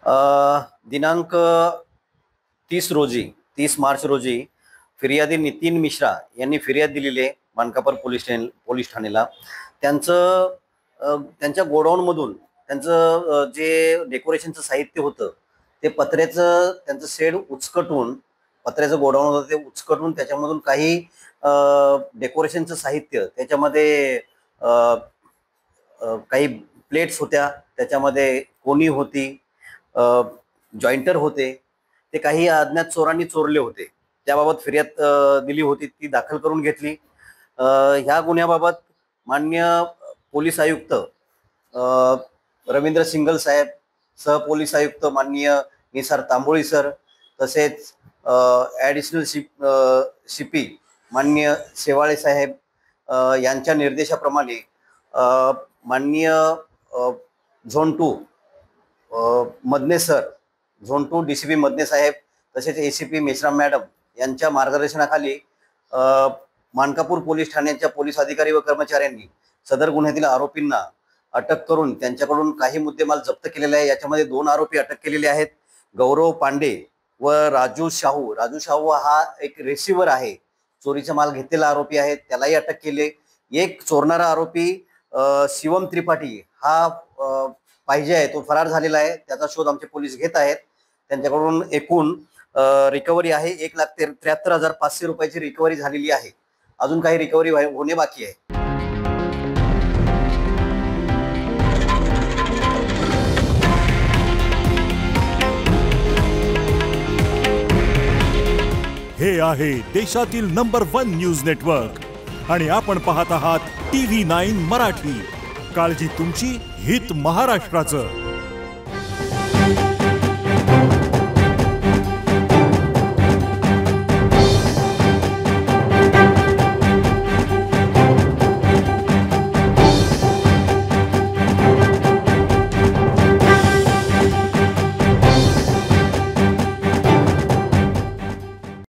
दिनांक 30 मार्च रोजी फिर्यादी नितीन मिश्रा यांनी फिर्याद दिलेली आहे मानकापूर पोलीस ठाण्याला। त्यांच्या गोडाऊनमधून त्यांचं जे डेकोरेशनचं साहित्य होतं ते पत्र्याचं त्यांचं शेड उचकटून, पत्र्याचं गोडाऊन होतं ते उचकटून त्याच्यामधून काही डेकोरेशनचं साहित्य, त्याच्यामध्ये काही प्लेट्स होत्या, त्याच्यामध्ये कोणी होती, जॉइंटर होते, ते काही अज्ञात चोरांनी चोरले होते। त्याबाबत फिर्याद दिली होती, ती दाखल करून घेतली। ह्या गुन्ह्याबाबत माननीय पोलीस आयुक्त रवींद्र सिंगल साहेब, सहपोलीस आयुक्त माननीय निसार तांबोळी सर, तसेच ॲडिशनल सीपी माननीय शेवाळे साहेब यांच्या निर्देशाप्रमाणे माननीय zone 2 Madane sir, zone 2 DCP Madane साहेब, तसेच ACP मेश्राम मॅडम यांच्या मार्गदर्शनाखाली मानकापूर पोलीस ठाण्याच्या पोलीस अधिकारी व कर्मचाऱ्यांनी सदर गुन्ह्यातील आरोपींना अटक करून त्यांच्याकडून काही मुद्देमाल जप्त केलेले आहे। याच्यामध्ये 2 आरोपी अटक केलेले आहेत, गौरव पांडे व राजू शाहू। राजू शाहू हा एक रिसिव्हर आहे, चोरीचा माल घेतलेला आरोपी आहे, त्यालाही अटक केले। एक चोरणारा आरोपी शिवम त्रिपाठी हा पाहिजे आहे, तो फरार झालेला आहे, त्याचा शोध आमचे पोलीस घेत आहेत। त्यांच्याकडून एकूण रिकव्हरी आहे 1,73,500 रुपयाची रिकव्हरी झालेली आहे। अजून काही रिकव्हरी होणे बाकी आहे। हे आहे देशातील नंबर 1 न्यूज नेटवर्क आणि आपण पाहत आहात TV9 मराठी। काळजी तुमची, हित महाराष्ट्राचं।